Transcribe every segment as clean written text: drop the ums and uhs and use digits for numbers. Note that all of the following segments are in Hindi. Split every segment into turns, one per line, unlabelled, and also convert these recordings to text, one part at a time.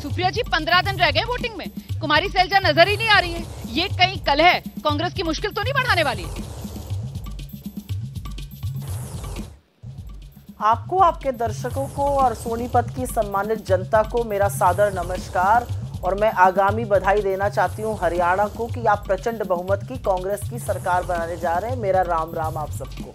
सुप्रिया जी 15 दिन रह गए वोटिंग में, कुमारी सैलजा नजर ही नहीं आ रही है। ये कहीं कलह कांग्रेस की मुश्किल तो नहीं बढ़ाने वाली है?
आपको, आपके दर्शकों को और सोनीपत की सम्मानित जनता को मेरा सादर नमस्कार। और मैं आगामी बधाई देना चाहती हूं हरियाणा को कि आप प्रचंड बहुमत की कांग्रेस की सरकार बनाने जा रहे हैं। मेरा राम राम आप सबको।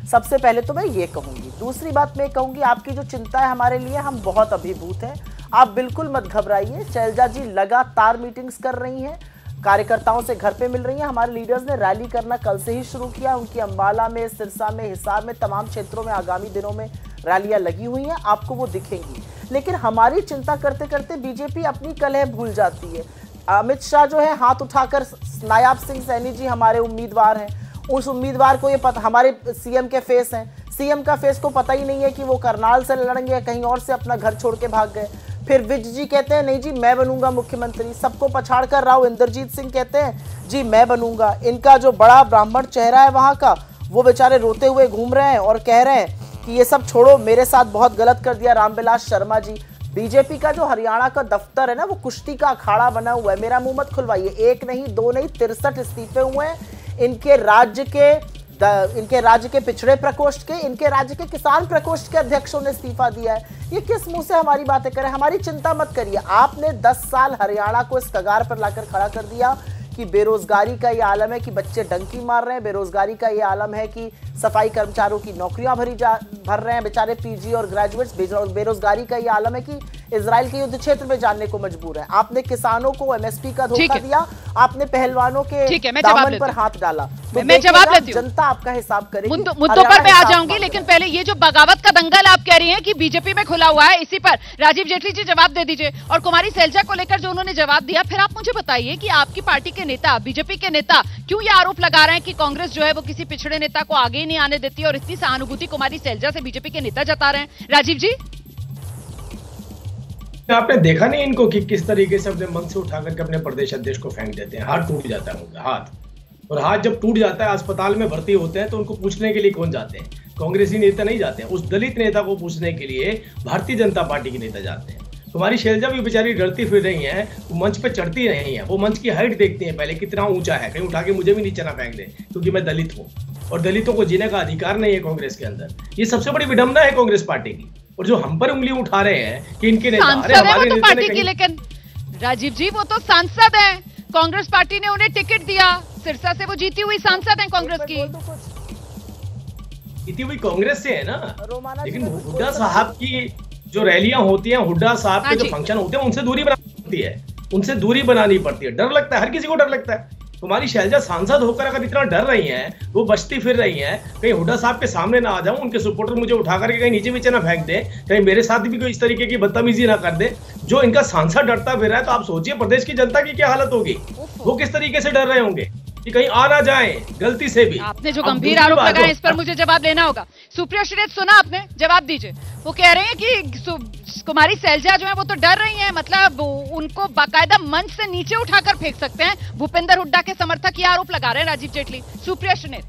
सबसे पहले तो मैं ये कहूंगी। दूसरी बात मैं कहूंगी, आपकी जो चिंता है हमारे लिए, हम बहुत अभिभूत हैं। आप बिल्कुल मत घबराइए। शैलजा जी लगातार मीटिंग्स कर रही हैं, कार्यकर्ताओं से घर पे मिल रही हैं। हमारे लीडर्स ने रैली करना कल से ही शुरू किया। उनकी अंबाला में, सिरसा में, हिसार में, तमाम क्षेत्रों में आगामी दिनों में रैलियां लगी हुई हैं, आपको वो दिखेंगी। लेकिन हमारी चिंता करते करते बीजेपी अपनी कलह भूल जाती है। अमित शाह जो है हाथ उठाकर, नायाब सिंह सैनी जी हमारे उम्मीदवार हैं, उस उम्मीदवार को ये पता, हमारे सीएम के फेस हैं, सीएम का फेस को पता ही नहीं है कि वो करनाल से लड़ेंगे या कहीं और से अपना घर छोड़ के भाग गए। फिर विज जी कहते हैं नहीं जी मैं बनूंगा मुख्यमंत्री, सबको पछाड़ कर राव इंद्रजीत सिंह कहते हैं जी मैं बनूंगा। इनका जो बड़ा ब्राह्मण चेहरा है वहां का, वो बेचारे रोते हुए घूम रहे हैं और कह रहे हैं कि ये सब छोड़ो, मेरे साथ बहुत गलत कर दिया रामविलास शर्मा जी। बीजेपी का जो हरियाणा का दफ्तर है ना, वो कुश्ती का अखाड़ा बना हुआ है। मेरा मुंह मत खुलवाइए, एक नहीं दो नहीं 63 इस्तीफे हुए हैं। इनके राज्य के पिछड़े प्रकोष्ठ के, इनके राज्य के किसान प्रकोष्ठ के अध्यक्षों ने इस्तीफा दिया है। ये किस मुंह से हमारी बातें करें? हमारी चिंता मत करिए। आपने 10 साल हरियाणा को इस कगार पर लाकर खड़ा कर दिया कि बेरोजगारी का ये आलम है कि बच्चे डंकी मार रहे हैं, बेरोजगारी का ये आलम है कि सफाई कर्मचारियों की नौकरियां भर रहे हैं बेचारे पीजी और ग्रेजुएट्स, बेरोजगारी का ये आलम है कि इजराइल के युद्ध क्षेत्र में जाने को मजबूर है। आपने किसानों को एमएसपी का धोखा दिया, आपने पहलवानों के दामन पर हाथ डाला। तो
मैं जवाब लेती हूं,
जनता आपका हिसाब करेगी।
मुद्दों पर मैं आ जाऊंगी, लेकिन पहले ये जो बगावत का दंगल आप कह रही हैं कि बीजेपी में खुला हुआ है, इसी पर राजीव जेटली जी जवाब दे दीजिए। और कुमारी सैलजा को लेकर जो उन्होंने जवाब दिया, फिर आप मुझे बताइए कि आपकी पार्टी के नेता, बीजेपी के नेता क्यों ये आरोप लगा रहे हैं कि कांग्रेस जो है वो किसी पिछड़े नेता को आगे ही नहीं आने देती और इतनी सहानुभूति कुमारी सैलजा से बीजेपी के नेता जता रहे हैं। राजीव जी,
आपने देखा नहीं इनको कि किस तरीके से अपने मन से उठाकर के अपने प्रदेश अध्यक्ष को फेंक देते हैं। हाथ टूट जाता है उनका हाथ, और हाथ जब टूट जाता है, अस्पताल में भर्ती होते हैं, तो उनको पूछने के लिए कौन जाते हैं? कांग्रेसी नेता नहीं जाते हैं, उस दलित नेता को पूछने के लिए भारतीय जनता पार्टी के नेता जाते हैं। तुम्हारी शैलजा भी बेचारी डरती फिर रही है, वो मंच पे चढ़ती नहीं है, वो मंच की हाइट देखती है पहले कितना ऊंचा है, कहीं उठा के मुझे भी नीचे ना फेंक दे, क्योंकि मैं दलित हूँ और दलितों को जीने का अधिकार नहीं है कांग्रेस के अंदर। ये सबसे बड़ी विडंबना है कांग्रेस पार्टी की। और जो हम पर उंगली उठा रहे हैं कि इनके नेता,
अरे हमारे नेता पार्टी की, लेकिन राजीव जी वो तो सांसद हैं, कांग्रेस पार्टी ने उन्हें टिकट दिया, सिरसा से वो जीती हुई सांसद हैं कांग्रेस की।
जीती हुई कांग्रेस से है ना, लेकिन हुड्डा साहब की जो रैलियां होती हैं, हुड्डा साहब के जो फंक्शन होते हैं, उनसे दूरी बनानी पड़ती है, उनसे दूरी बनानी पड़ती है। डर लगता है, हर किसी को डर लगता है। तुम्हारी शैलजा सांसद होकर अगर इतना डर रही हैं, वो बचती फिर रही हैं, कहीं हुड्डा साहब के सामने ना आ जाऊं, उनके सपोर्टर मुझे उठा करके कहीं नीचे नीचे ना फेंक दे, कहीं मेरे साथ भी कोई इस तरीके की बदतमीजी ना कर दे, जो इनका सांसद डरता फिर रहा है, तो आप सोचिए प्रदेश की जनता की क्या हालत होगी। वो किस तरीके से डर रहे होंगे कि कहीं आ ना जाए गलती से भी।
आपने जो गंभीर आरोप लगाए इस पर मुझे जवाब लेना होगा। सुप्रिया श्रीनेत सुना आपने, जवाब दीजिए। वो कह रहे हैं कि कुमारी सैलजा जो है वो तो डर रही हैं, मतलब उनको बाकायदा मंच से नीचे उठाकर फेंक सकते हैं। भूपेंद्र हुड्डा के समर्थक ये आरोप लगा रहे हैं राजीव जेटली। सुप्रिया श्रीनेत,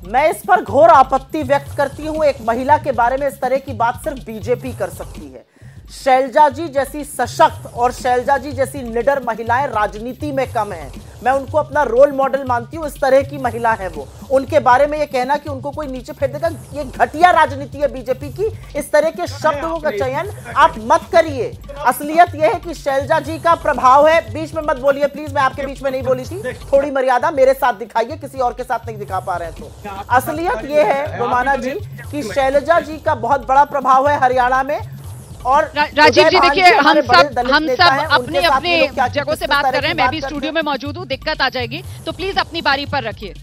मैं इस पर घोर आपत्ति व्यक्त करती हूं। एक महिला के बारे में इस तरह की बात सिर्फ बीजेपी कर सकती है। शैलजा जी जैसी सशक्त और शैलजा जी जैसी निडर महिलाएं राजनीति में कम हैं। मैं उनको अपना रोल मॉडल मानती हूं, इस तरह की महिला है वो। उनके बारे में ये कहना कि उनको कोई नीचे फेंक देगा, ये घटिया राजनीति है बीजेपी की। इस तरह के शब्दों का चयन आप मत करिए। असलियत यह है कि शैलजा जी का प्रभाव है। बीच में मत बोलिए प्लीज, मैं आपके बीच में नहीं बोली थी। थोड़ी मर्यादा मेरे साथ दिखाइए, किसी और के साथ नहीं दिखा पा रहे हैं तो। असलियत यह है रोमाना जी कि शैलजा जी का बहुत बड़ा प्रभाव है हरियाणा में। और
राजीव जी देखिए, हम सब अपने अपने जगहों से बात कर रहे हैं, मैं भी स्टूडियो में मौजूद हूँ, दिक्कत आ जाएगी तो प्लीज अपनी बारी पर रखिए।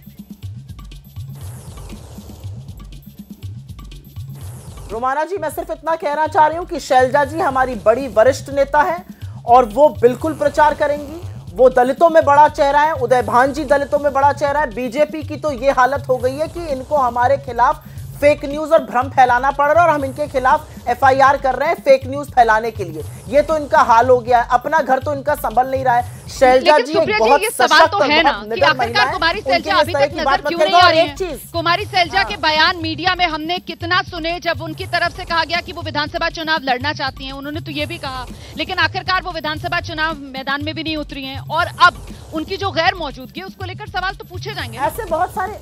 रोमाना जी, मैं सिर्फ इतना कहना चाह रही हूँ कि शैलजा जी हमारी बड़ी वरिष्ठ नेता है और वो बिल्कुल प्रचार करेंगी। वो दलितों में बड़ा चेहरा है, उदय भान जी दलितों में बड़ा चेहरा है। बीजेपी की तो ये हालत हो गई है कि इनको हमारे खिलाफ फेक न्यूज और भ्रम फैलाना पड़ रहा है और हम इनके खिलाफ एफआईआर कर रहे हैं फेक न्यूज फैलाने के लिए। ये तो इनका हाल हो गया है, अपना घर तो इनका संभल नहीं रहा है। शैलजा जी एक बहुत सशक्त और बहुत निडर महिला है,
कुमारी सैलजा अभी तक नजर क्यों नहीं आ रही है? कुमारी सैलजा के बयान मीडिया में हमने कितना सुने, जब उनकी तरफ से कहा गया कि वो विधानसभा चुनाव लड़ना चाहती हैं, उन्होंने तो ये भी कहा, लेकिन आखिरकार वो विधानसभा चुनाव मैदान में भी नहीं उतरी हैं और अब उनकी जो गैर मौजूदगी उसको लेकर सवाल तो पूछे जाएंगे।
ऐसे बहुत सारे,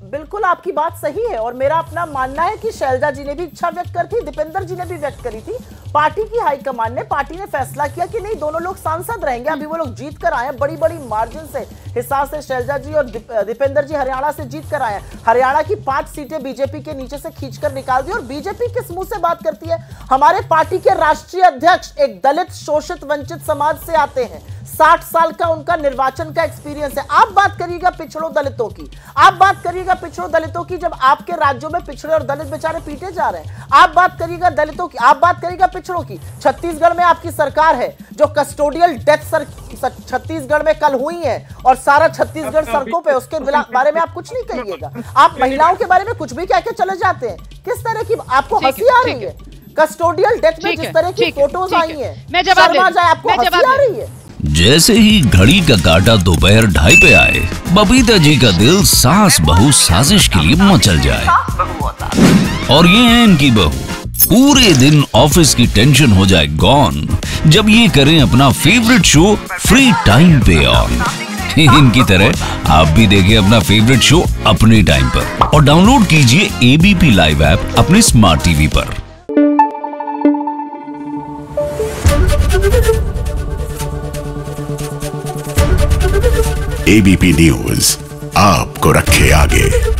बिल्कुल आपकी बात सही है और मेरा अपना मानना है कि शैलजा जी ने भी इच्छा व्यक्त करी थी, दीपेंद्र जी ने भी व्यक्त करी थी। पार्टी की हाईकमान ने, पार्टी ने फैसला किया कि नहीं, दोनों लोग सांसद रहेंगे। अभी वो लोग जीत कर आए हैं बड़ी बड़ी मार्जिन से, हिसार से शैलजा जी और दीपेंद्र जी हरियाणा से जीत कर आए हैं। हरियाणा की 5 सीटें बीजेपी के नीचे से खींचकर निकाल दी और बीजेपी किस मुंह से बात करती है? हमारे पार्टी के राष्ट्रीय अध्यक्ष एक दलित, शोषित, वंचित समाज से आते हैं, 60 साल का उनका निर्वाचन का एक्सपीरियंस है। आप बात करिएगा पिछड़ों दलितों की, आप बात करिएगा पिछड़ों दलितों की, जब आपके राज्यों में पिछड़े और दलित बेचारे पीटे जा रहे हैं। आप बात करिएगा दलितों की, आप बात करिएगा पिछड़ों की। छत्तीसगढ़ में आपकी सरकार है जो कस्टोडियल डेथ छत्तीसगढ़ में कल हुई है और सारा छत्तीसगढ़ सड़कों पे, उसके बारे में आप कुछ नहीं कहिएगा। आप महिलाओं के बारे में कुछ भी कह के चले जाते हैं। किस तरह की आपको हंसी आ रही है? कस्टोडियल डेथ में जिस तरह की फोटोज आई है, शर्मा जाए, आपको हंसी आ रही है?
जैसे ही घड़ी का काटा दोपहर 2:30 पे आए, बबीता जी का दिल सास बहू साजिश के लिए मचल जाए। और ये है इनकी बहू, पूरे दिन ऑफिस की टेंशन हो जाए गॉन जब ये करें अपना फेवरेट शो फ्री टाइम पे ऑन। इनकी तरह आप भी देखें अपना फेवरेट शो अपने टाइम पर और डाउनलोड कीजिए एबीपी लाइव ऐप अपने स्मार्ट टीवी पर।
एबीपी न्यूज आपको रखे आगे।